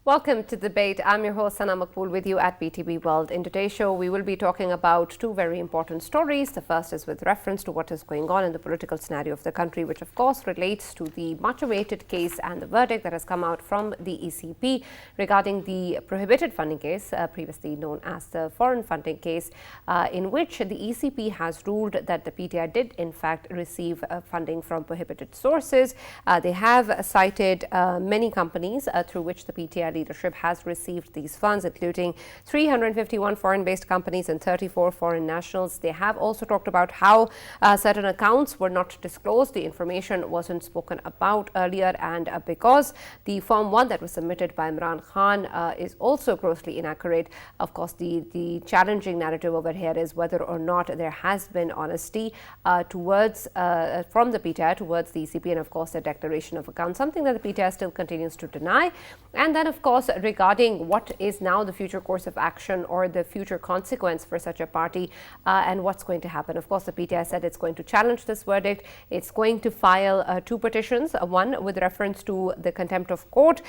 Welcome to Debate. I'm your host, Sana Maqbool, with you at PTV WORLD. In today's show, we will be talking about two very important stories. The first is with reference to what is going on in the political scenario of the country, which of course relates to the much-awaited case and the verdict that has come out from the ECP regarding the prohibited funding case, previously known as the foreign funding case, in which the ECP has ruled that the PTI did in fact receive funding from prohibited sources. They have cited many companies through which the PTI leadership has received these funds, including 351 foreign-based companies and 34 foreign nationals. They have also talked about how certain accounts were not disclosed. The information wasn't spoken about earlier, and because the Form 1 that was submitted by Imran Khan is also grossly inaccurate. Of course, the challenging narrative over here is whether or not there has been honesty towards from the PTI towards the ECP, and of course the declaration of account, something that the PTI still continues to deny. And then of course regarding what is now the future course of action or the future consequence for such a party and what's going to happen. Of course, the PTI said it's going to challenge this verdict. It's going to file two petitions, one with reference to the contempt of court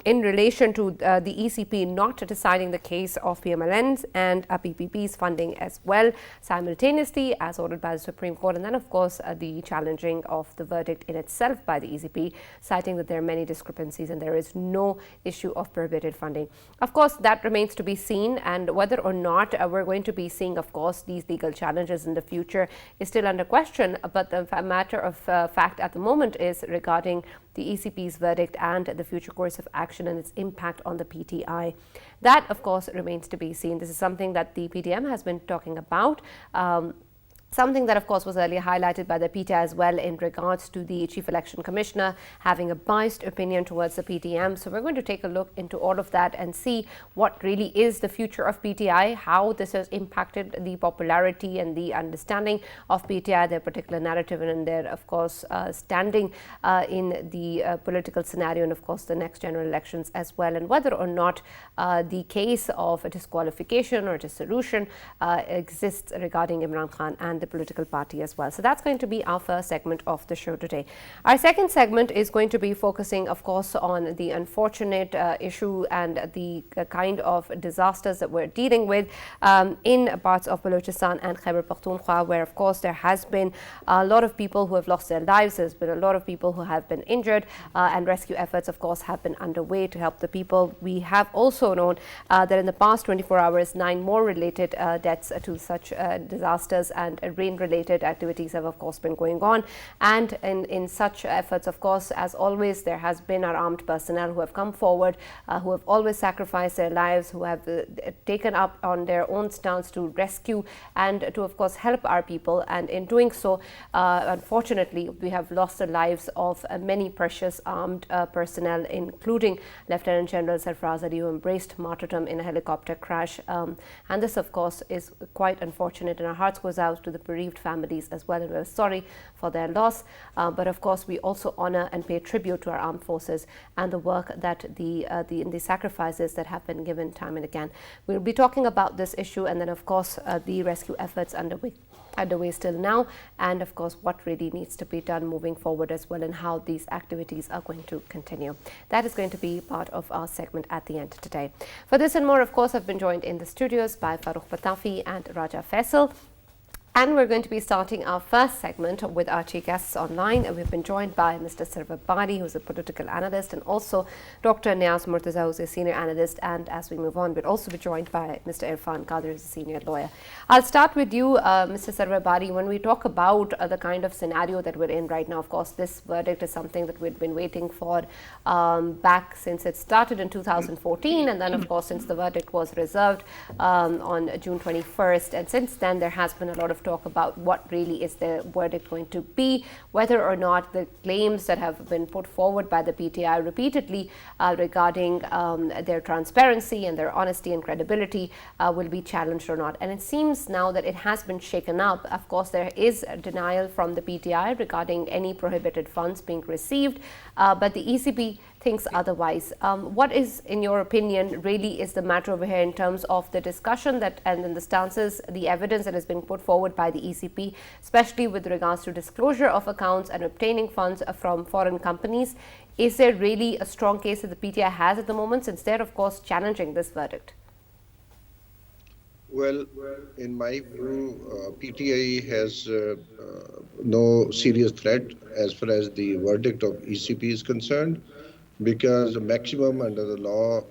in relation to the ECP not deciding the case of PMLN's and PPP's funding as well simultaneously as ordered by the Supreme Court, and then of course the challenging of the verdict in itself by the ECP, citing that there are many discrepancies and there is no issue of prohibited funding. Of course, that remains to be seen, and whether or not we're going to be seeing, of course, these legal challenges in the future is still under question. But the matter of fact at the moment is regarding the ECP's verdict and the future course of action and its impact on the PTI. That, of course, remains to be seen. This is something that the PTM has been talking about. Something that, of course, was earlier highlighted by the PTI as well in regards to the Chief Election Commissioner having a biased opinion towards the PTM. So we're going to take a look into all of that and see what really is the future of PTI, how this has impacted the popularity and the understanding of PTI, their particular narrative and their, of course, standing in the political scenario and, of course, the next general elections as well, and whether or not the case of a disqualification or dissolution exists regarding Imran Khan and the political party as well. So that's going to be our first segment of the show today. Our second segment is going to be focusing, of course, on the unfortunate issue and the kind of disasters that we're dealing with in parts of Balochistan and Khyber Pakhtunkhwa, where, of course, there has been a lot of people who have lost their lives. There's been a lot of people who have been injured, and rescue efforts, of course, have been underway to help the people. We have also known that in the past 24 hours, 9 more related deaths to such disasters and rain-related activities have, of course, been going on. And in such efforts, of course, as always, there has been our armed personnel who have come forward, who have always sacrificed their lives, who have taken up on their own stance to rescue and to, of course, help our people. And in doing so, unfortunately, we have lost the lives of many precious armed personnel, including Lieutenant General Sarfraz Ali, who embraced martyrdom in a helicopter crash. And this, of course, is quite unfortunate, and our hearts goes out to the bereaved families as well, and we're sorry for their loss. But of course, we also honor and pay tribute to our armed forces and the work that the sacrifices that have been given time and again. We'll be talking about this issue, and then of course the rescue efforts underway still now, and of course what really needs to be done moving forward as well, and how these activities are going to continue. That is going to be part of our segment at the end today. For this and more, of course, I've been joined in the studios by Farrukh Pitafi and Raja Faisal. And we're going to be starting our first segment with our two guests online. We've been joined by Mr. Sarwar Bari, who's a political analyst, and also Dr. Niaz Murtaza, who's a senior analyst. And as we move on, we'll also be joined by Mr. Irfan Qadir, who's a senior lawyer. I'll start with you, Mr. Sarwar Bari. When we talk about the kind of scenario that we're in right now, of course, this verdict is something that we've been waiting for back since it started in 2014. And then, of course, since the verdict was reserved on June 21st. And since then, there has been a lot of talk about what really is the verdict going to be, whether or not the claims that have been put forward by the PTI repeatedly regarding their transparency and their honesty and credibility will be challenged or not. And it seems now that it has been shaken up. Of course, there is a denial from the PTI regarding any prohibited funds being received, but the ECP thinks otherwise. What is, in your opinion, really is the matter over here in terms of the discussion that and then the stances, the evidence that has been put forward by the ECP, especially with regards to disclosure of accounts and obtaining funds from foreign companies? Is there really a strong case that the PTI has at the moment, since they're, of course, challenging this verdict? Well, in my view, PTI has no serious threat as far as the verdict of ECP is concerned, because the maximum under the law,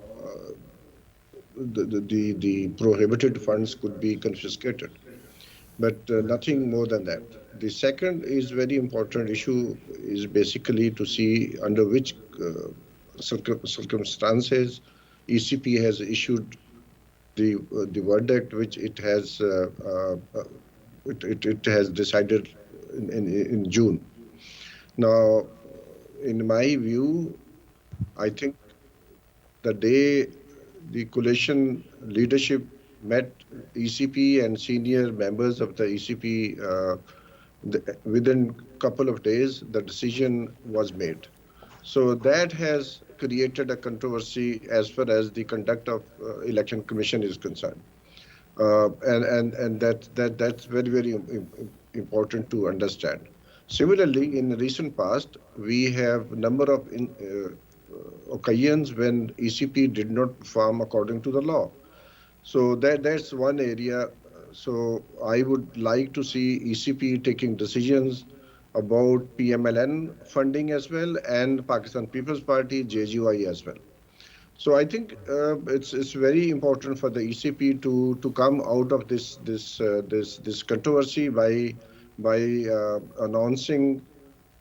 the prohibited funds could be confiscated, but nothing more than that. The second is very important issue is basically to see under which circumstances ECP has issued the verdict which it has decided in June. Now, in my view, I think the day the coalition leadership met ECP and senior members of the ECP, within a couple of days, the decision was made. So that has created a controversy as far as the conduct of election commission is concerned, and that's very, very important to understand. Similarly, in the recent past, we have a number of occasions when ECP did not perform according to the law. So that's one area. So I would like to see ECP taking decisions about PMLN funding as well, and Pakistan People's Party, JGY as well. So I think it's very important for the ECP to come out of this controversy by announcing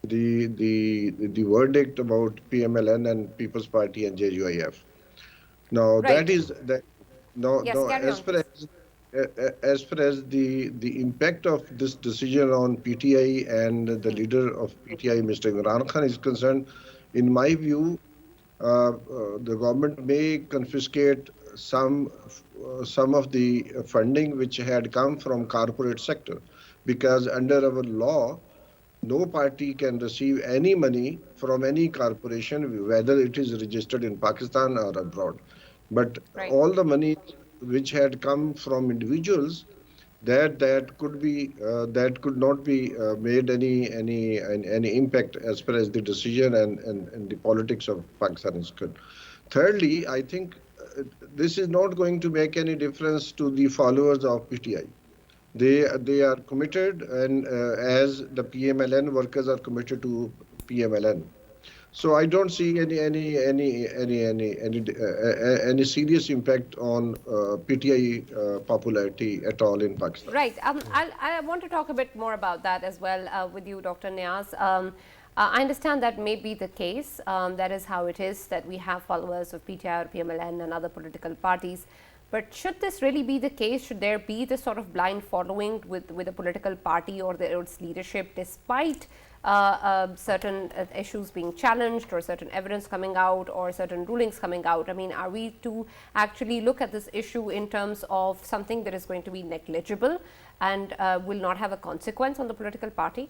the verdict about PMLN and People's Party and JGYF. Now Right. that is that. Now, Yes, now carry on, as far as the impact of this decision on PTI and the leader of PTI, Mr. Imran Khan, is concerned, in my view, the government may confiscate some of the funding which had come from corporate sector, because under our law, no party can receive any money from any corporation, whether it is registered in Pakistan or abroad. But right. all the money which had come from individuals, that could not be made any impact as far as the decision and the politics of Pakistan is concerned. Thirdly, I think this is not going to make any difference to the followers of PTI. They are committed, and as the PMLN workers are committed to PMLN. So I don't see any serious impact on PTI popularity at all in Pakistan. Right. I want to talk a bit more about that as well with you, Dr. Niaz. I understand that may be the case. That is how it is, that we have followers of PTI or PMLN and other political parties. But should this really be the case? Should there be this sort of blind following with a political party or its leadership, despite certain issues being challenged or certain evidence coming out or certain rulings coming out? I mean, are we to actually look at this issue in terms of something that is going to be negligible and will not have a consequence on the political party?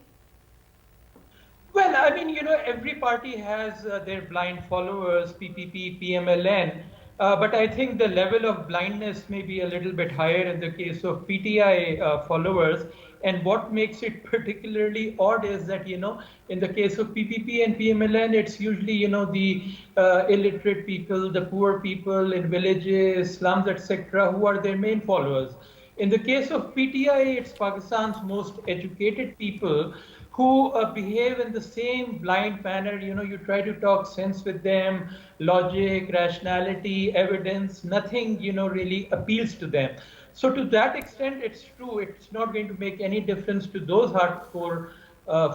Well, I mean, every party has their blind followers, PPP, PMLN. But I think the level of blindness may be a little bit higher in the case of PTI followers. And what makes it particularly odd is that, in the case of PPP and PMLN, it's usually, the illiterate people, the poor people in villages, slums, etc., who are their main followers. In the case of PTI, it's Pakistan's most educated people who behave in the same blind manner. You try to talk sense with them, logic, rationality, evidence, nothing, really appeals to them. So to that extent, it's true. It's not going to make any difference to those hardcore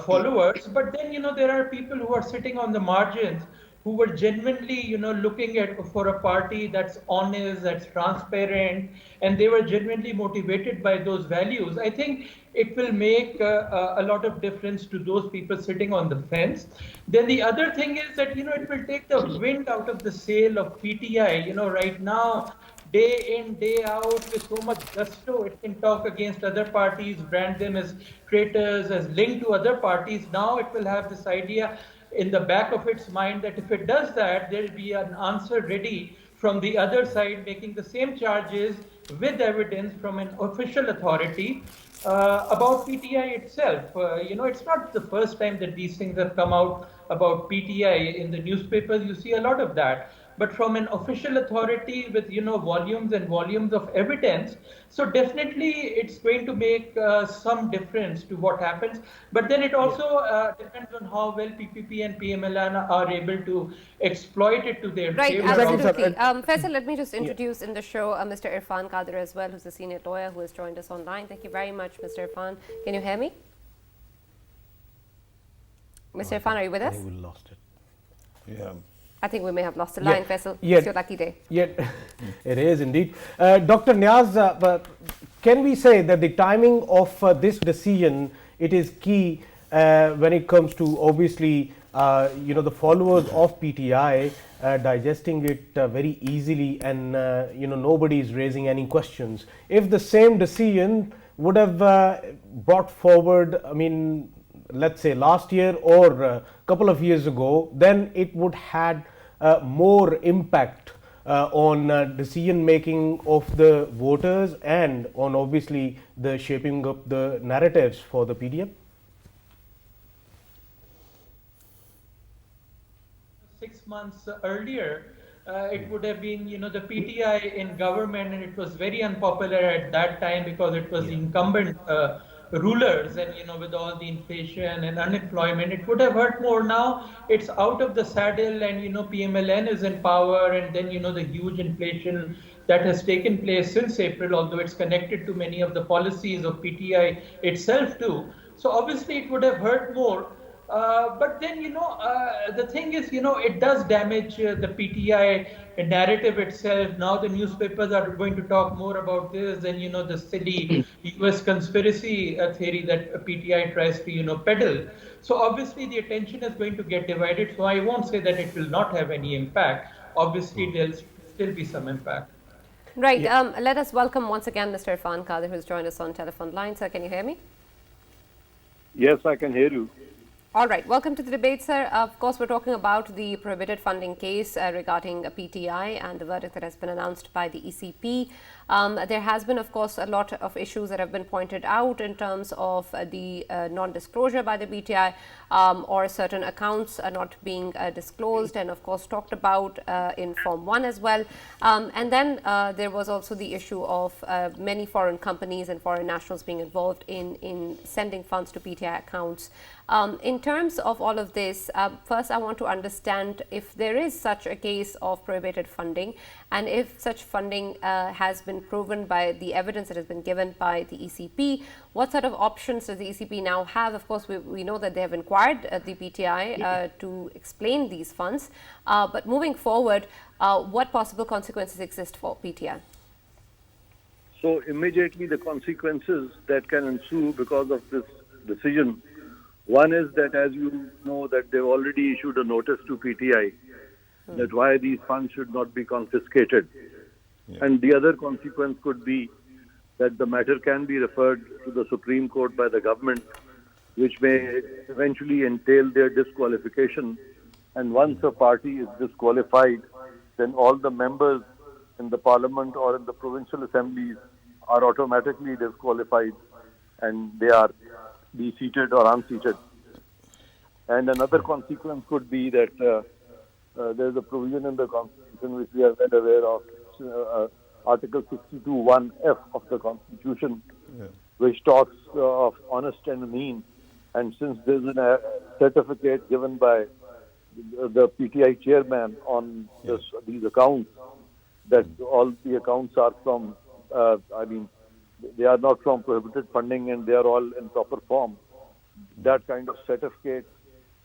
followers. But then, there are people who are sitting on the margins who were genuinely, looking for a party that's honest, that's transparent, and they were genuinely motivated by those values. I think it will make a lot of difference to those people sitting on the fence. Then the other thing is that, it will take the wind out of the sail of PTI. Right now, day in, day out, with so much gusto, it can talk against other parties, brand them as traitors, as linked to other parties. Now it will have this idea, in the back of its mind that if it does that, there will be an answer ready from the other side making the same charges with evidence from an official authority about PTI itself. It's not the first time that these things have come out about PTI in the newspapers. You see a lot of that. But from an official authority with volumes and volumes of evidence, so definitely it's going to make some difference to what happens. But then it also depends on how well PPP and PMLN are able to exploit it to their Right, favor. absolutely. Faisal, let me just introduce in the show Mr. Irfan Kadir as well, who's a senior lawyer who has joined us online. Thank you very much, Mr. Irfan. Can you hear me? Mr. Irfan, are you with us? I think we lost it. Yeah. I think we may have lost the line, Faisal. Yeah. It's your lucky day. Yeah, it is indeed. Dr. Niaz, can we say that the timing of this decision, it is key when it comes to obviously the followers of PTI digesting it very easily, and nobody is raising any questions. If the same decision would have brought forward, I mean, let's say last year or a couple of years ago, then it would had more impact on decision making of the voters and on obviously the shaping up the narratives for the PDM. 6 months earlier, it would have been, the PTI in government, and it was very unpopular at that time because it was incumbent rulers, and with all the inflation and unemployment, it would have hurt more. Now it's out of the saddle, and PMLN is in power, and then the huge inflation that has taken place since April, although it's connected to many of the policies of PTI itself too. So obviously it would have hurt more. But then, the thing is, it does damage the PTI narrative itself. Now the newspapers are going to talk more about this than, the silly US conspiracy theory that PTI tries to, peddle. So obviously the attention is going to get divided. So I won't say that it will not have any impact. Obviously, there'll still be some impact. Right. Let us welcome once again Mr. Irfan Kadir, who's joined us on telephone line. Sir, can you hear me? Yes, I can hear you. All right, welcome to the debate, sir. Of course, we're talking about the prohibited funding case regarding PTI and the verdict that has been announced by the ECP. There has been, of course, a lot of issues that have been pointed out in terms of the non-disclosure by the PTI or certain accounts are not being disclosed and, of course, talked about in Form 1 as well. And then there was also the issue of many foreign companies and foreign nationals being involved in sending funds to PTI accounts. In terms of all of this, first I want to understand if there is such a case of prohibited funding, and if such funding has been proven by the evidence that has been given by the ECP, what sort of options does the ECP now have? Of course, we know that they have inquired the PTI to explain these funds, but moving forward, what possible consequences exist for PTI? So immediately the consequences that can ensue because of this decision, one is that, as you know, that they've already issued a notice to PTI that why these funds should not be confiscated. Yeah. And the other consequence could be that the matter can be referred to the Supreme Court by the government, which may eventually entail their disqualification. And once a party is disqualified, then all the members in the parliament or in the provincial assemblies are automatically disqualified, and they are be seated or unseated. And another consequence could be that there's a provision in the Constitution which we are well aware of, Article 62(1)(f) of the Constitution, which talks of honest and mean. And since there's a certificate given by the PTI chairman on these accounts, that all the accounts are from, they are not from prohibited funding and they are all in proper form. That kind of certificate,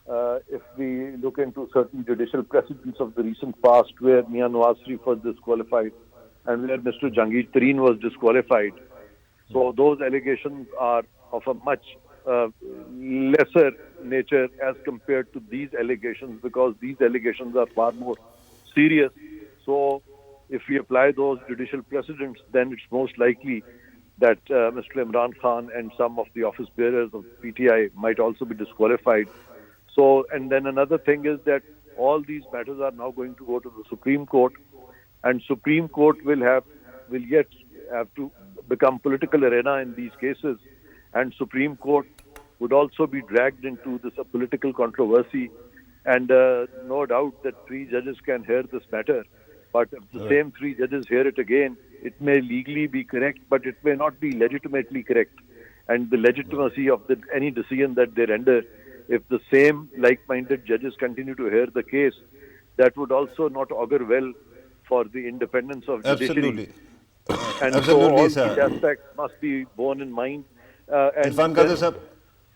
if we look into certain judicial precedents of the recent past where Mia Nawaz Sharif was disqualified and where Mr. Jahangir Tareen was disqualified, so those allegations are of a much lesser nature as compared to these allegations, because these allegations are far more serious. So if we apply those judicial precedents, then it's most likely that Mr. Imran Khan and some of the office bearers of PTI might also be disqualified. So, and then another thing is that all these matters are now going to go to the Supreme Court, and Supreme Court will yet have to become political arena in these cases, and Supreme Court would also be dragged into this political controversy. And no doubt that 3 judges can hear this matter, but if the same 3 judges hear it again, it may legally be correct, but it may not be legitimately correct. And the legitimacy of any decision that they render, if the same like-minded judges continue to hear the case, that would also not augur well for the independence of judiciary. Absolutely. And Absolutely, so all sir. these aspects must be borne in mind. Irfan Qadir sir,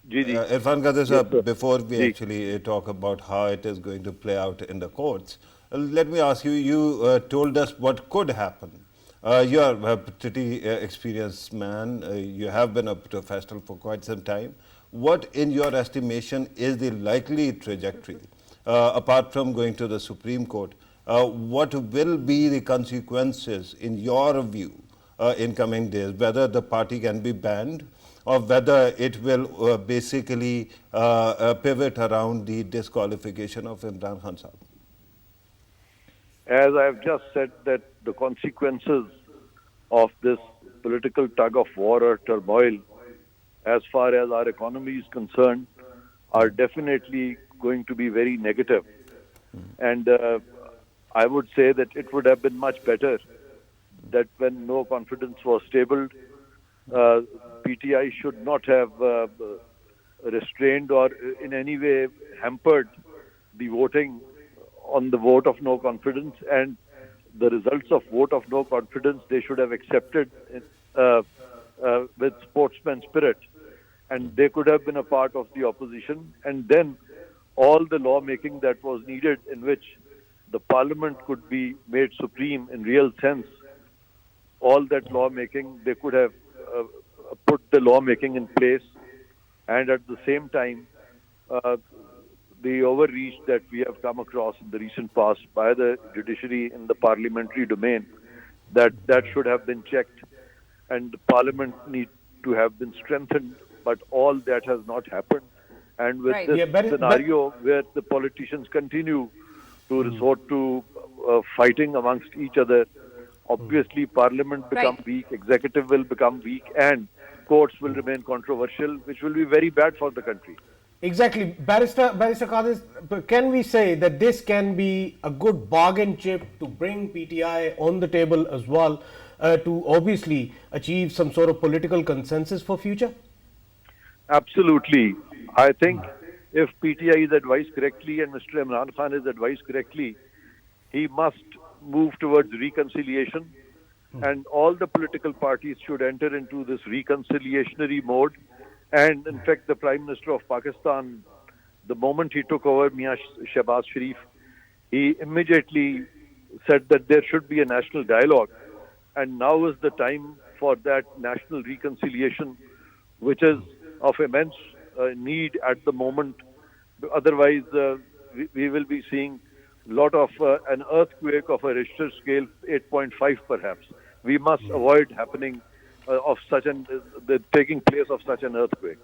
Irfan Qadir sir, Yes, sir. before we Ji. actually talk about how it is going to play out in the courts, let me ask you, you told us what could happen. You are a pretty experienced man. You have been a professional for quite some time. What, in your estimation, is the likely trajectory, apart from going to the Supreme Court? What will be the consequences, in your view, in coming days, whether the party can be banned or whether it will basically pivot around the disqualification of Imran Khan Sahib? As I have just said, that the consequences of this political tug of war or turmoil, as far as our economy is concerned, are definitely going to be very negative. And I would say that it would have been much better that when no confidence was tabled, PTI should not have restrained or in any way hampered the voting on the vote of no confidence, and the results of vote of no confidence they should have accepted with sportsman spirit, and they could have been a part of the opposition, and then all the lawmaking that was needed, in which the parliament could be made supreme in real sense, all that lawmaking, they could have put the lawmaking in place, and at the same time the overreach that we have come across in the recent past by the judiciary in the parliamentary domain, that should have been checked, and the parliament need to have been strengthened, but all that has not happened. And with Right. this scenario where the politicians continue to resort to fighting amongst each other, obviously parliament become weak, executive will become weak, and courts will remain controversial, which will be very bad for the country. Exactly. Barrister Qadir, can we say that this can be a good bargain chip to bring PTI on the table as well, to obviously achieve some sort of political consensus for future? Absolutely. I think if PTI is advised correctly and Mr. Imran Khan is advised correctly, he must move towards reconciliation, and all the political parties should enter into this reconciliationary mode. And in fact, the Prime Minister of Pakistan, the moment he took over, Mian Shehbaz Sharif, he immediately said that there should be a national dialogue. And now is the time for that national reconciliation, which is of immense need at the moment. Otherwise, we will be seeing a lot of an earthquake of a Richter scale, 8.5 perhaps. We must avoid happening of such the taking place of such an earthquake.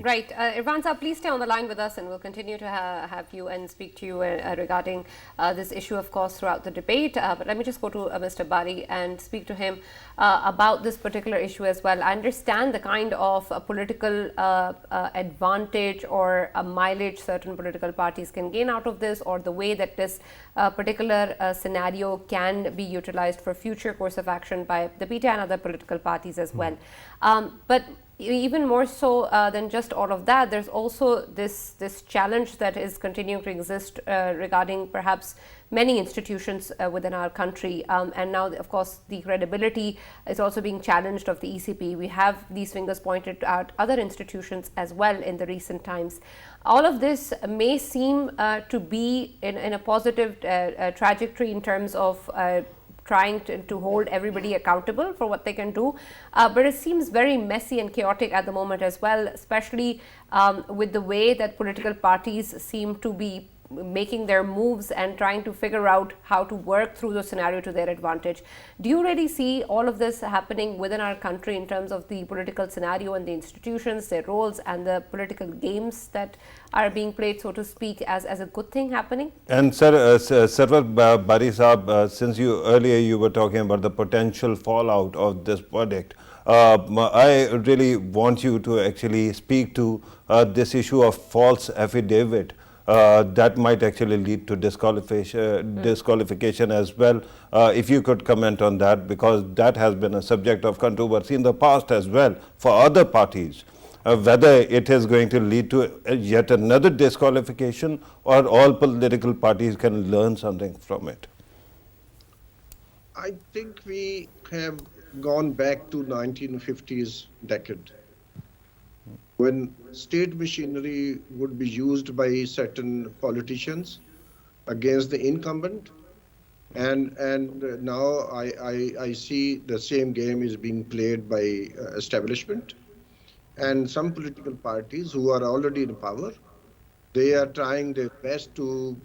Right. Irfan Saab, please stay on the line with us, and we'll continue to have you and speak to you regarding this issue, of course, throughout the debate. But let me just go to Mr. Bari and speak to him about this particular issue as well. I understand the kind of political advantage or mileage certain political parties can gain out of this, or the way that this particular scenario can be utilized for future course of action by the PTI and other political parties as well. But even more so than just all of that, there's also this challenge that is continuing to exist regarding perhaps many institutions within our country, and now of course the credibility is also being challenged of the ECP. We have these fingers pointed at other institutions as well in the recent times. All of this may seem to be in a positive trajectory in terms of trying to hold everybody accountable for what they can do, but it seems very messy and chaotic at the moment as well, especially with the way that political parties seem to be making their moves and trying to figure out how to work through the scenario to their advantage. Do you really see all of this happening within our country in terms of the political scenario and the institutions, their roles, and the political games that are being played, so to speak, as a good thing happening? And sir, Sarwar Bari Saab, since earlier you were talking about the potential fallout of this verdict, I really want you to actually speak to this issue of false affidavit that might actually lead to disqualification as well. If you could comment on that, because that has been a subject of controversy in the past as well for other parties. Whether it is going to lead to yet another disqualification, or all political parties can learn something from it. I think we have gone back to 1950s decade, when state machinery would be used by certain politicians against the incumbent, and now I see the same game is being played by establishment. And some political parties who are already in power, they are trying their best to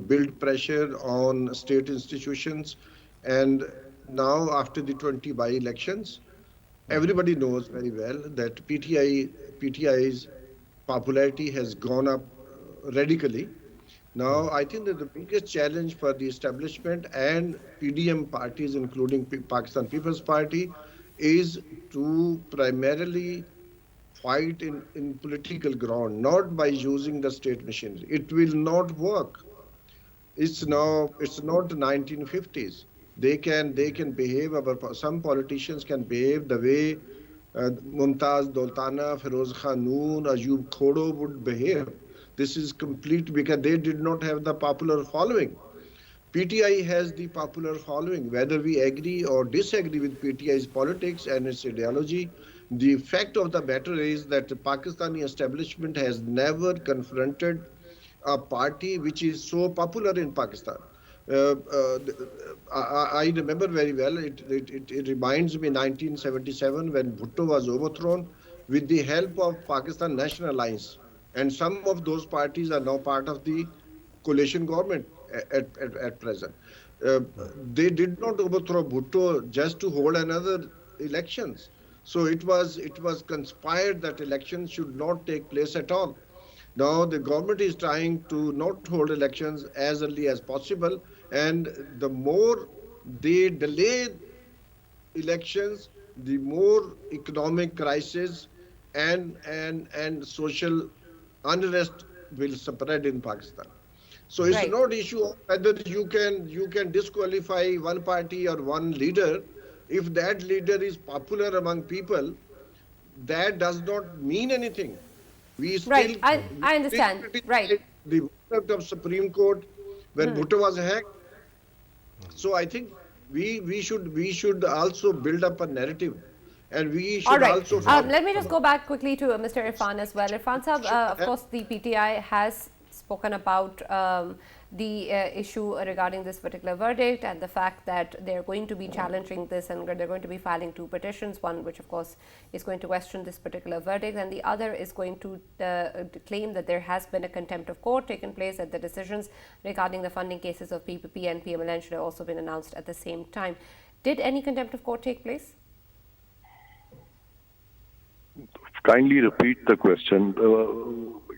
build pressure on state institutions. And now, after the 20 by-elections, everybody knows very well that PTI's popularity has gone up radically. Now, I think that the biggest challenge for the establishment and PDM parties, including Pakistan People's Party, is to primarily fight in political ground, not by using the state machinery. It will not work. It's not the 1950s. They can behave. Some politicians can behave the way Mumtaz Doltana, Feroz Khanun, Ayub Khodo would behave. This is complete because they did not have the popular following. PTI has the popular following. Whether we agree or disagree with PTI's politics and its ideology, the fact of the matter is that the Pakistani establishment has never confronted a party which is so popular in Pakistan. I remember very well, it reminds me 1977 when Bhutto was overthrown with the help of Pakistan National Alliance. And some of those parties are now part of the coalition government at present. They did not overthrow Bhutto just to hold another elections. So it was conspired that elections should not take place at all. Now the government is trying to not hold elections as early as possible, and the more they delay elections, the more economic crisis and social unrest will spread in Pakistan. So it's not issue of whether you can disqualify one party or one leader. If that leader is popular among people, that does not mean anything. We still I understand. Right. The verdict of Supreme Court when Bhutto was hacked. So I think we should also build up a narrative, and we should also. Let me just go back quickly to Mr. Irfan as well. Irfan Saab, of course, the PTI has spoken about the issue regarding this particular verdict and the fact that they're going to be challenging this, and they're going to be filing two petitions, one which of course is going to question this particular verdict, and the other is going to claim that there has been a contempt of court taken place, that the decisions regarding the funding cases of PPP and PMLN should have also been announced at the same time. Did any contempt of court take place? Kindly repeat the question.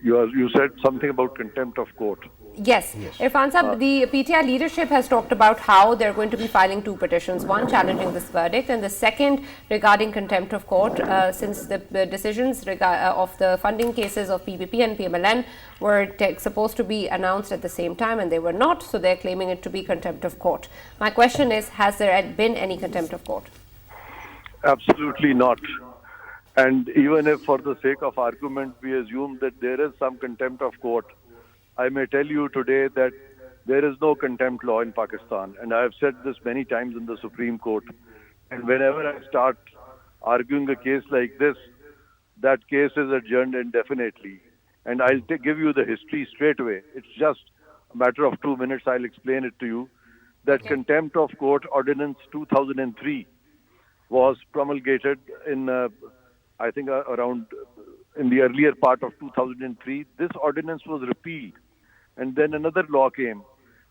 You said something about contempt of court. Yes. Irfan Saab, the PTI leadership has talked about how they're going to be filing two petitions, one challenging this verdict and the second regarding contempt of court, since the decisions of the funding cases of PPP and PMLN were supposed to be announced at the same time and they were not, so they're claiming it to be contempt of court. My question is, has there been any contempt of court? Absolutely not. And even if for the sake of argument we assume that there is some contempt of court, I may tell you today that there is no contempt law in Pakistan. And I have said this many times in the Supreme Court. And whenever I start arguing a case like this, that case is adjourned indefinitely. And I'll give you the history straight away. It's just a matter of 2 minutes. I'll explain it to you. That Contempt of Court Ordinance 2003 was promulgated in I think around in the earlier part of 2003, this ordinance was repealed and then another law came,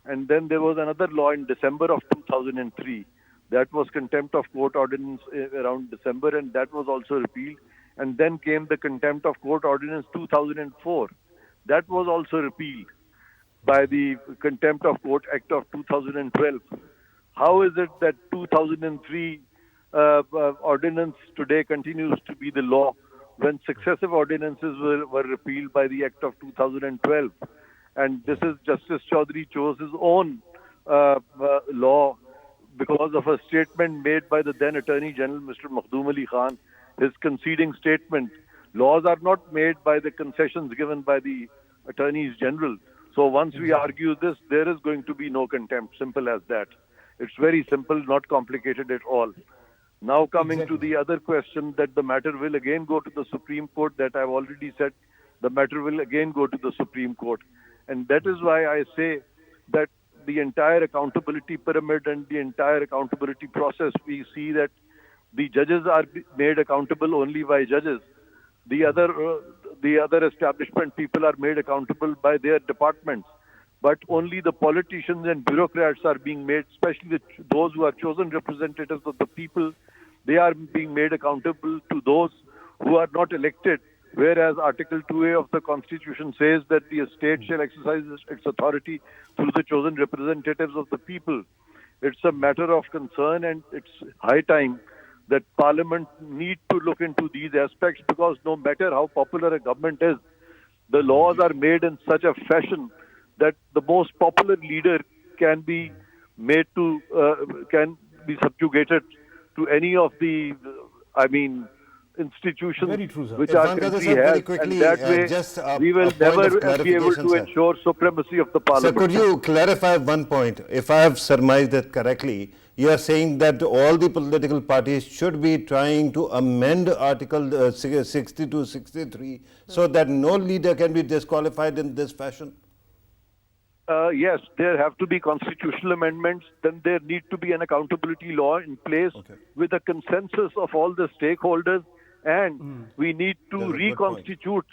and then there was another law in December of 2003. That was contempt of court ordinance around December, and that was also repealed. And then came the contempt of court ordinance 2004. That was also repealed by the Contempt of Court Act of 2012. How is it that 2003 ordinance today continues to be the law when successive ordinances were repealed by the Act of 2012? And this is Justice Chaudhary chose his own law because of a statement made by the then Attorney General, Mr. Makhdoom Ali Khan, his conceding statement. Laws are not made by the concessions given by the Attorneys General. So once we argue this, there is going to be no contempt. Simple as that. It's very simple, not complicated at all. Now coming to the other question, that the matter will again go to the Supreme Court, that I've already said, the matter will again go to the Supreme Court. And that is why I say that the entire accountability pyramid and the entire accountability process, we see that the judges are made accountable only by judges. The other establishment people are made accountable by their departments. But only the politicians and bureaucrats are being made, especially those who are chosen representatives of the people, they are being made accountable to those who are not elected. Whereas Article 2A of the Constitution says that the state shall exercise its authority through the chosen representatives of the people. It's a matter of concern, and it's high time that Parliament need to look into these aspects, because no matter how popular a government is, the laws are made in such a fashion that the most popular leader can be made to, can be subjugated to any of the, institutions which our country has, and that way we will never be able to ensure supremacy of the Parliament. So could you clarify one point? If I have surmised it correctly, you are saying that all the political parties should be trying to amend Article 60 to 63 so that no leader can be disqualified in this fashion? Yes, there have to be constitutional amendments. Then there need to be an accountability law in place with a consensus of all the stakeholders. And we need to reconstitute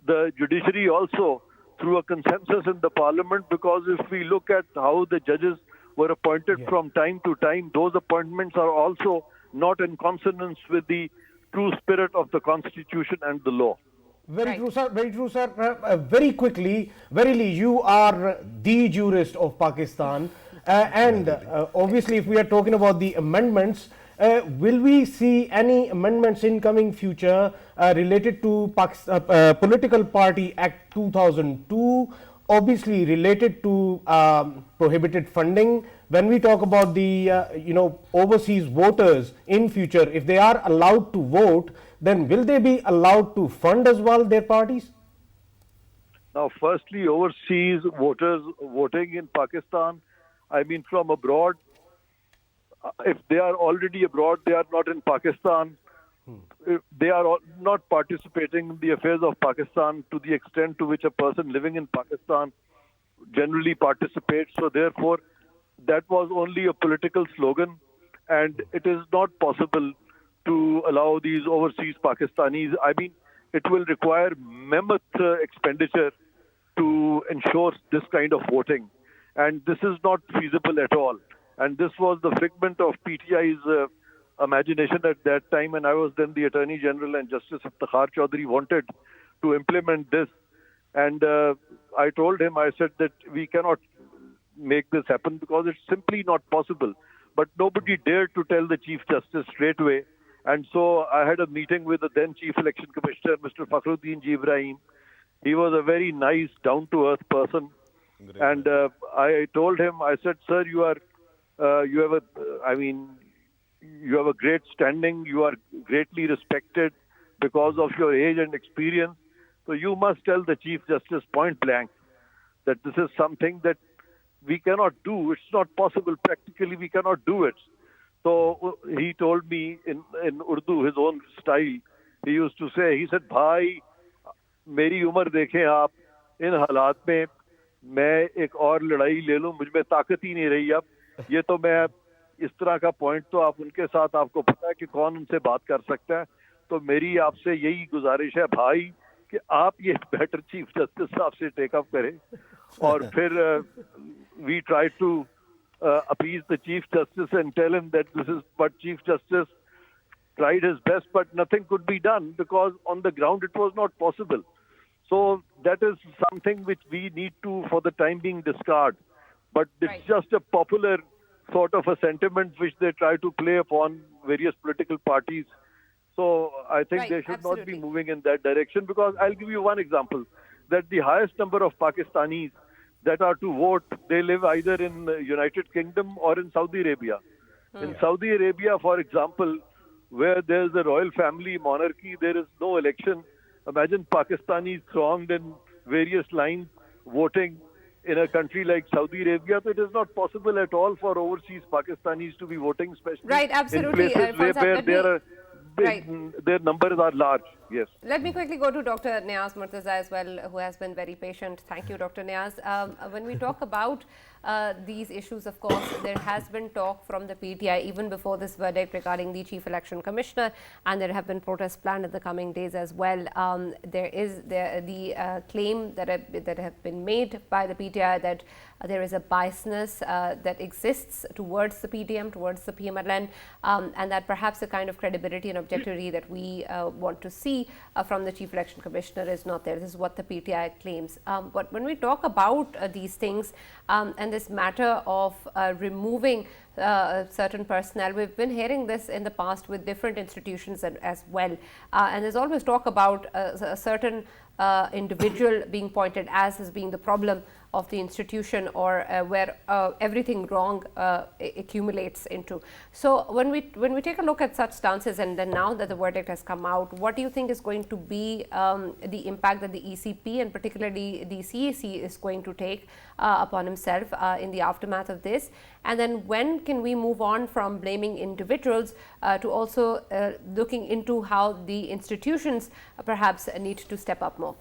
the judiciary also through a consensus in the Parliament, because if we look at how the judges were appointed from time to time, those appointments are also not in consonance with the true spirit of the Constitution and the law. Very true, sir. Very true, sir. Very quickly, verily, you are the jurist of Pakistan. And obviously, if we are talking about the amendments, will we see any amendments in coming future related to Political Party Act 2002, obviously related to prohibited funding? When we talk about the overseas voters in future, if they are allowed to vote, then will they be allowed to fund as well their parties? Now, firstly, overseas voters voting in Pakistan, from abroad, if they are already abroad, they are not in Pakistan. They are not participating in the affairs of Pakistan to the extent to which a person living in Pakistan generally participates. So therefore, that was only a political slogan, and it is not possible to allow these overseas Pakistanis. It will require mammoth expenditure to ensure this kind of voting, and this is not feasible at all. And this was the figment of PTI's imagination at that time, and I was then the Attorney General, and Justice Iftikhar Chaudhary wanted to implement this. And I told him, I said that we cannot make this happen because it's simply not possible. But nobody dared to tell the Chief Justice straight away. And so I had a meeting with the then Chief Election Commissioner, Mr. Fakhruddin Ji Ibrahim. He was a very nice, down-to-earth person. And I told him, I said, sir, you have a great standing. You are greatly respected because of your age and experience. So you must tell the Chief Justice point blank that this is something that we cannot do. It's not possible. Practically, we cannot do it. So he told me in Urdu, his own style, he used to say, he said, "Bhai, मेरी उम्र देखें आप, इन हालात में मैं एक और लड़ाई ले लूं, मुझ में ताकत ही नहीं रही अब, ये तो मैं इस तरह का पॉइंट तो आप उनके साथ आपको पता है कि कौन उनसे बात कर सकता है, तो मेरी आपसे यही गुजारिश है भाई कि आप ये बेटर चीफ जस्टिस साहब से टेक अप करें or we try to appease the Chief Justice and tell him that this is what Chief Justice tried his best, but nothing could be done because on the ground it was not possible. So that is something which we need to, for the time being, discard. But it's just a popular sort of a sentiment which they try to play upon various political parties. So I think they should not be moving in that direction, because I'll give you one example, that the highest number of Pakistanis that are to vote, they live either in the United Kingdom or in Saudi Arabia. In Saudi Arabia, for example, where there's a royal family monarchy, there is no election. Imagine Pakistanis thronged in various lines voting in a country like Saudi Arabia. So it is not possible at all for overseas Pakistanis to be voting, especially in places where their numbers are large. Yes. Let me quickly go to Dr. Niaz Murtaza as well, who has been very patient. Thank you, Dr. Niaz. When we talk about these issues, of course, there has been talk from the PTI even before this verdict regarding the Chief Election Commissioner, and there have been protests planned in the coming days as well. There is the claim that have been made by the PTI that there is a biasness that exists towards the PDM, towards the PMLN, and that perhaps the kind of credibility and objectivity that we want to see from the Chief Election Commissioner is not there. This is what the PTI claims. But when we talk about these things and this matter of removing certain personnel, we've been hearing this in the past with different institutions as well. And there's always talk about a certain individual being pointed as being the problem of the institution, or where everything wrong accumulates into. So when we take a look at such stances, and then now that the verdict has come out, what do you think is going to be the impact that the ECP and particularly the CAC is going to take upon himself in the aftermath of this? And then when can we move on from blaming individuals to also looking into how the institutions perhaps need to step up more?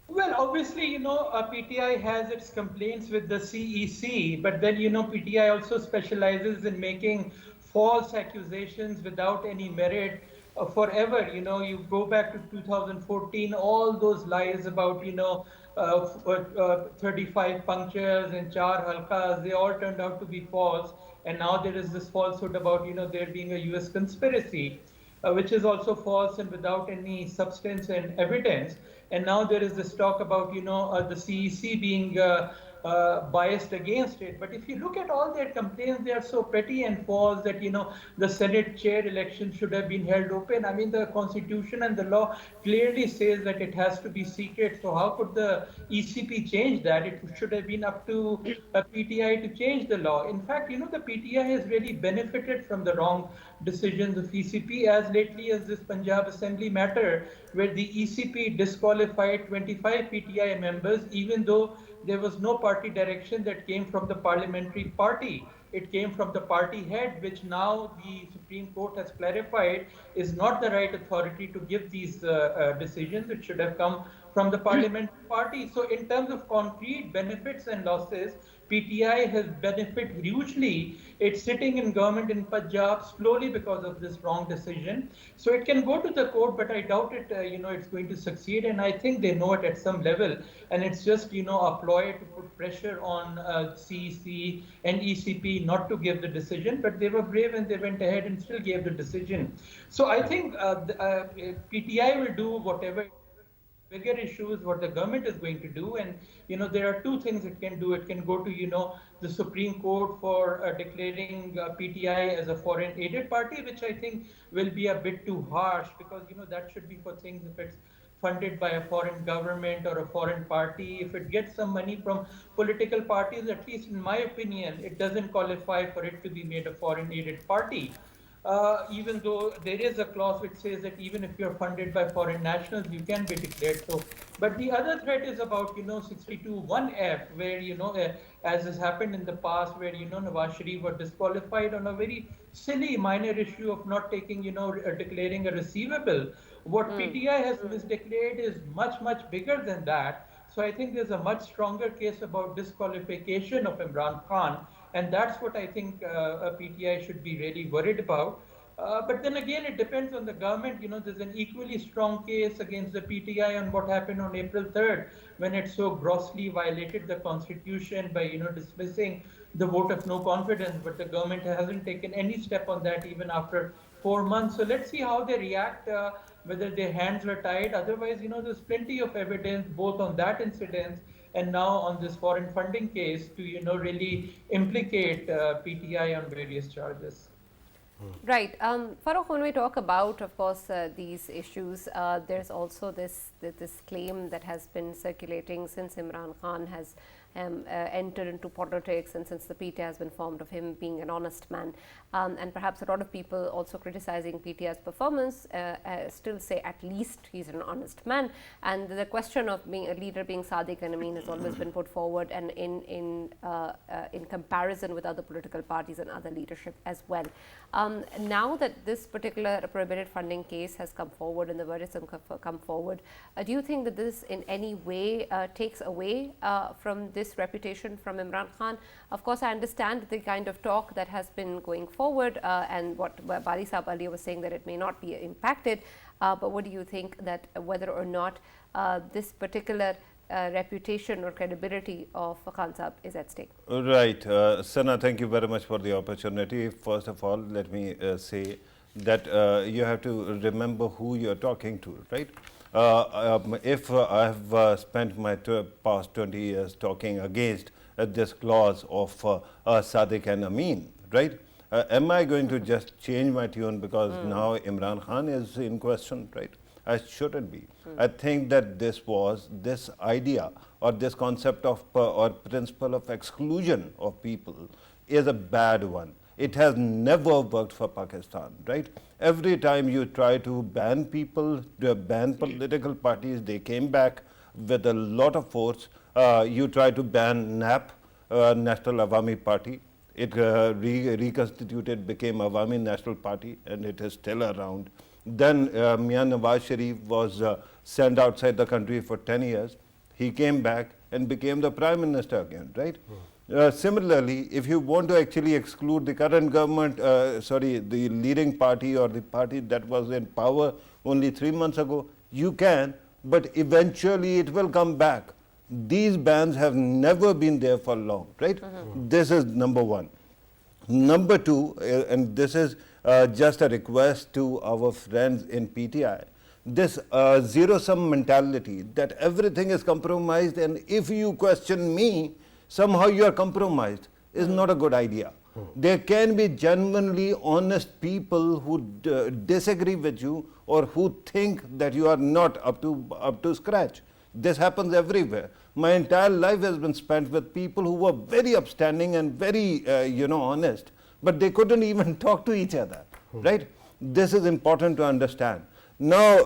Well, obviously, PTI has its complaints with the CEC, but then, PTI also specializes in making false accusations without any merit forever. You go back to 2014, all those lies about, 35 punctures and 4 halkas, they all turned out to be false. And now there is this falsehood about, there being a US conspiracy, which is also false and without any substance and evidence. And now there is this talk about, the CEC being biased against it. But if you look at all their complaints, they are so petty and false that, the Senate chair election should have been held open. I mean, the Constitution and the law clearly says that it has to be secret. So how could the ECP change that? It should have been up to PTI to change the law. In fact, the PTI has really benefited from the wrong decisions of ECP as lately as this Punjab Assembly matter, where the ECP disqualified 25 PTI members, even though there was no party direction that came from the parliamentary party. It came from the party head, which now the Supreme Court has clarified is not the right authority to give these decisions. It should have come from the parliamentary party. So in terms of concrete benefits and losses, PTI has benefited hugely. It's sitting in government in Punjab slowly because of this wrong decision. So it can go to the court, but I doubt it, it's going to succeed. And I think they know it at some level. And it's just, a ploy to put pressure on CEC and ECP not to give the decision. But they were brave and they went ahead and still gave the decision. So I think PTI will do whatever bigger issues what the government is going to do, and there are two things it can do. It can go to the Supreme Court for declaring PTI as a foreign aided party, which I think will be a bit too harsh, because that should be for things if it's funded by a foreign government or a foreign party. If it gets some money from political parties, at least in my opinion, it doesn't qualify for it to be made a foreign aided party. Even though there is a clause which says that even if you're funded by foreign nationals, you can be declared so. But the other threat is about, 62(1)(f), where, as has happened in the past, where, Nawaz Sharif was disqualified on a very silly minor issue of not taking, declaring a receivable. What PTI has misdeclared is much, much bigger than that. So I think there's a much stronger case about disqualification of Imran Khan. And that's what I think PTI should be really worried about. But then again, it depends on the government. There's an equally strong case against the PTI on what happened on April 3rd, when it so grossly violated the constitution by, dismissing the vote of no confidence. But the government hasn't taken any step on that even after 4 months. So let's see how they react, whether their hands are tied. Otherwise, there's plenty of evidence both on that incident and now on this foreign funding case to, really implicate PTI on various charges. Right. Farrukh, when we talk about, of course, these issues, there's also this claim that has been circulating since Imran Khan has entered into politics and since the PTI has been formed, of him being an honest man. And perhaps a lot of people also criticizing PTI's performance still say at least he's an honest man. And the question of being a leader being Sadiq and Amin has always been put forward, and in comparison with other political parties and other leadership as well. Now that this particular prohibited funding case has come forward and the verdicts have come forward, do you think that this in any way takes away from this reputation from Imran Khan? Of course, I understand the kind of talk that has been going forward and what Bari Saab earlier was saying, that it may not be impacted, but what do you think that whether or not this particular reputation or credibility of Khan Saab is at stake? Right. Sana, thank you very much for the opportunity. First of all, let me say that you have to remember who you are talking to, right? If I have spent my past 20 years talking against this clause of Sadiq and Amin, right? Am I going to just change my tune because now Imran Khan is in question, right? I shouldn't be. I think that this idea or this concept of or principle of exclusion of people is a bad one. It has never worked for Pakistan, right? Every time you try to ban people, to ban political parties, they came back with a lot of force. You try to ban NAP, National Awami Party. It reconstituted, became Awami National Party, and it is still around. Then Mian Nawaz Sharif was sent outside the country for 10 years. He came back and became the Prime Minister again, right? Similarly, if you want to actually exclude the current government, the leading party or the party that was in power only 3 months ago, you can, but eventually it will come back. These bans have never been there for long, right? This is number one. Number two, and this is just a request to our friends in PTI, this zero-sum mentality that everything is compromised, and if you question me, somehow you are compromised, is not a good idea. There can be genuinely honest people who disagree with you or who think that you are not up to scratch. This happens everywhere. My entire life has been spent with people who were very upstanding and very honest, but they couldn't even talk to each other, right? This is important to understand. Now,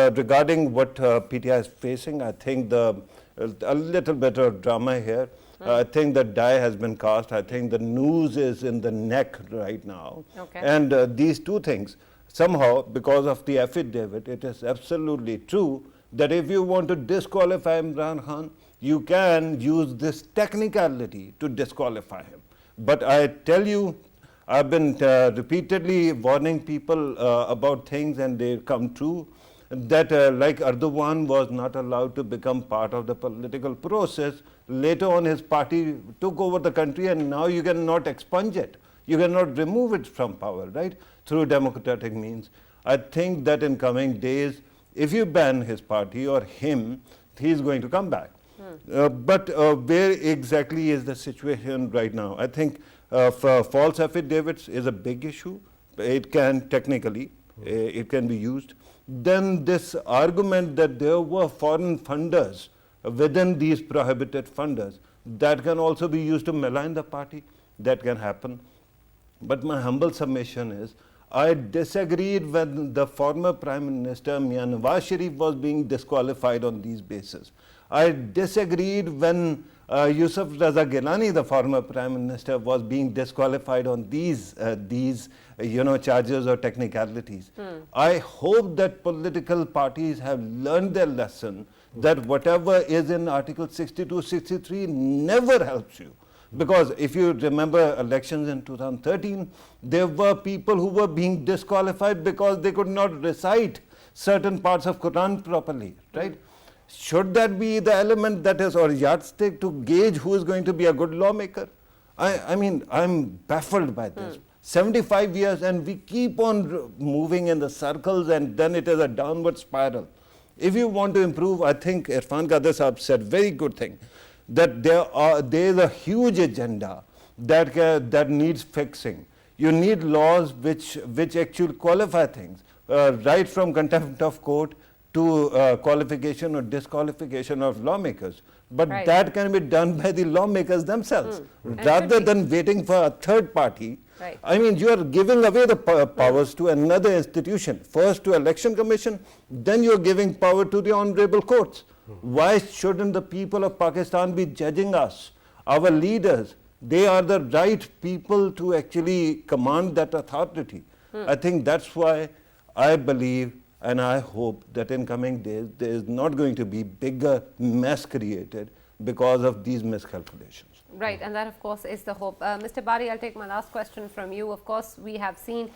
regarding what PTI is facing, I think a little bit of drama here. I think the die has been cast. I think the noose is in the neck right now. Okay. And these two things, somehow, because of the affidavit, it is absolutely true that if you want to disqualify Imran Khan, you can use this technicality to disqualify him. But I tell you, I've been repeatedly warning people about things, and they come true, that like Erdogan was not allowed to become part of the political process. Later on, his party took over the country, and now you cannot expunge it. You cannot remove it from power, right, through democratic means. I think that in coming days, if you ban his party or him, he's going to come back. But where exactly is the situation right now? I think false affidavits is a big issue. It can technically, it can be used. Then this argument that there were foreign funders within these prohibited funders, that can also be used to malign the party. That can happen. But my humble submission is, I disagreed when the former Prime Minister Mian Nawaz Sharif was being disqualified on these bases. I disagreed when Yusuf Raza Gilani, the former Prime Minister, was being disqualified on these charges or technicalities. I hope that political parties have learned their lesson that whatever is in Article 62, 63 never helps you. Because if you remember elections in 2013, there were people who were being disqualified because they could not recite certain parts of Quran properly, right? Should that be the element that is, or yardstick to gauge who is going to be a good lawmaker? I mean, I'm baffled by this. 75 years and we keep on moving in the circles, and then it is a downward spiral. If you want to improve, I think Irfan Qadar Sahab said very good thing, that there is a huge agenda that needs fixing. You need laws which actually qualify things, right from contempt of court to qualification or disqualification of lawmakers. But that can be done by the lawmakers themselves, rather than waiting for a third party. I mean, you are giving away the powers to another institution, first to Election Commission, then you are giving power to the honorable courts. Why shouldn't the people of Pakistan be judging us? Our leaders, they are the right people to actually command that authority. I think that's why I believe and I hope that in coming days there is not going to be bigger mess created because of these miscalculations. Right, and that of course is the hope. Mr. Bari, I'll take my last question from you. Of course, we have seen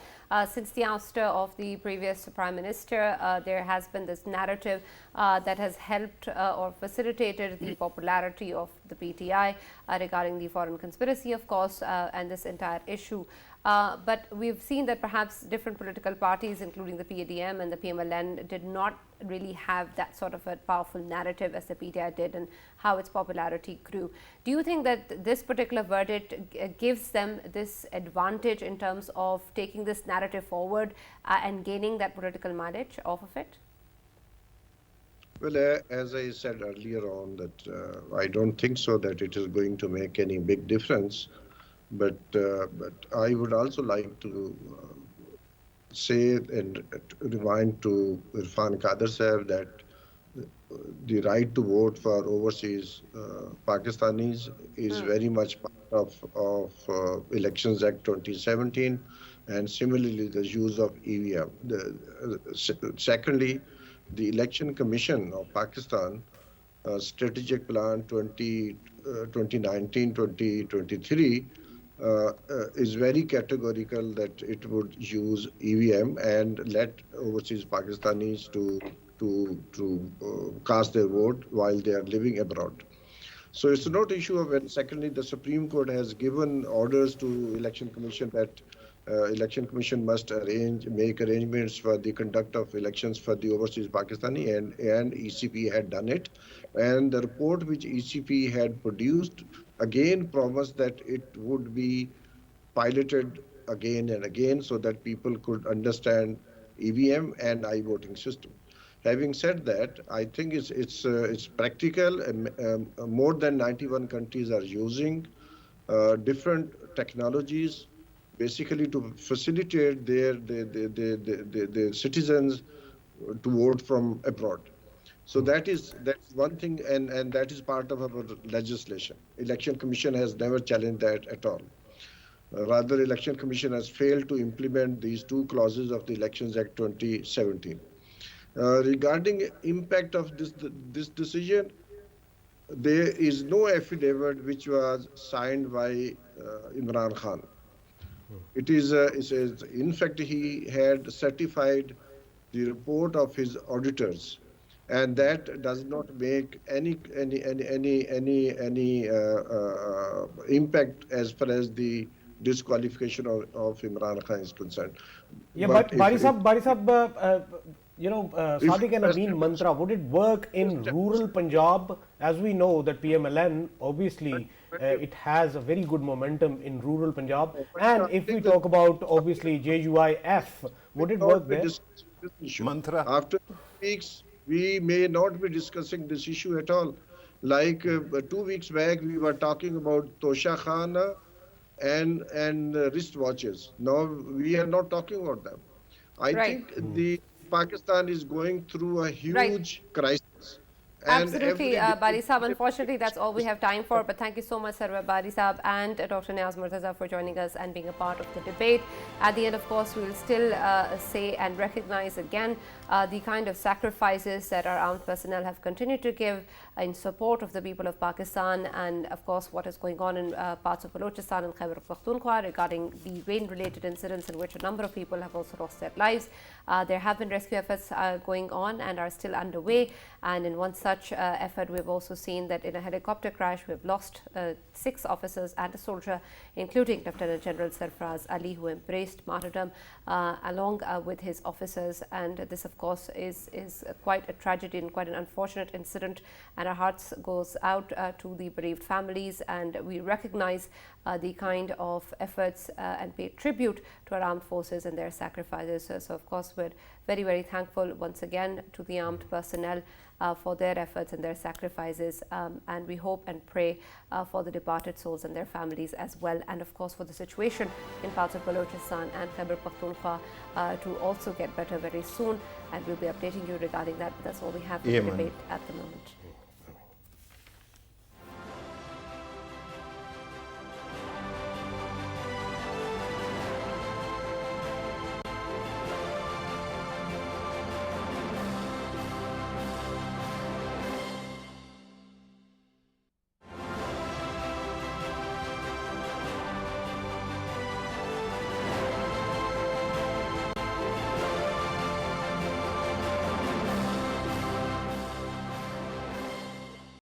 since the ouster of the previous Prime Minister, there has been this narrative that has helped or facilitated the popularity of the PTI regarding the foreign conspiracy, of course, and this entire issue. But we've seen that perhaps different political parties, including the PADM and the PMLN, did not really have that sort of a powerful narrative as the PTI did, and how its popularity grew. Do you think that this particular verdict gives them this advantage in terms of taking this narrative forward and gaining that political mileage off of it? Well, as I said earlier on, that I don't think so that it is going to make any big difference. But I would also like to say and remind to Irfan Qadar Sahab that the right to vote for overseas Pakistanis is very much part of Elections Act 2017, and similarly the use of EVM. Secondly, the Election Commission of Pakistan Strategic Plan 2019-2023 is very categorical that it would use EVM and let overseas Pakistanis to cast their vote while they are living abroad. So it's not an issue of it. Secondly, the Supreme Court has given orders to Election Commission that Election Commission must make arrangements for the conduct of elections for the overseas Pakistani, and ECP had done it. And the report which ECP had produced again promised that it would be piloted again and again so that people could understand EVM and I-voting system. Having said that, I think it's practical. More than 91 countries are using different technologies, basically to facilitate their citizens to vote from abroad. So that's one thing, and that is part of our legislation. Election Commission has never challenged that at all. Rather, Election Commission has failed to implement these two clauses of the Elections Act 2017. Regarding impact of this decision, there is no affidavit which was signed by Imran Khan. It is, in fact, he had certified the report of his auditors, and that does not make any impact as far as the disqualification of Imran Khan is concerned. Yeah, but Bari Sahab, Sadiq and Amin mantra, would it work in rural Punjab? As we know that PMLN, obviously, it has a very good momentum in rural Punjab. And if we talk about, obviously, JUIF, would it work there? Mantra. After 2 weeks, we may not be discussing this issue at all. Like 2 weeks back, we were talking about Tosha Khana and wristwatches. Now, we are not talking about them. I think the Pakistan is going through a huge crisis. Absolutely, Bari Sahab. Unfortunately, that's all we have time for. But thank you so much, Sarwar Bari Sahab and Dr. Niaz Murtaza for joining us and being a part of the debate. At the end, of course, we will still say and recognize again the kind of sacrifices that our armed personnel have continued to give in support of the people of Pakistan, and of course what is going on in parts of Balochistan and Khyber Pakhtunkhwa regarding the rain-related incidents in which a number of people have also lost their lives. There have been rescue efforts going on and are still underway, and in one such effort we've also seen that in a helicopter crash we've lost 6 officers and a soldier, including Lieutenant General Sarfraz Ali, who embraced martyrdom along with his officers. And this of course is quite a tragedy and quite an unfortunate incident, and our hearts goes out to the bereaved families, and we recognize the kind of efforts and pay tribute to our armed forces and their sacrifices. So of course we're very, very thankful once again to the armed personnel for their efforts and their sacrifices, and we hope and pray for the departed souls and their families as well, and of course for the situation in parts of Balochistan and Khyber Pakhtunkhwa to also get better very soon, and we'll be updating you regarding that. But that's all we have for the debate at the moment.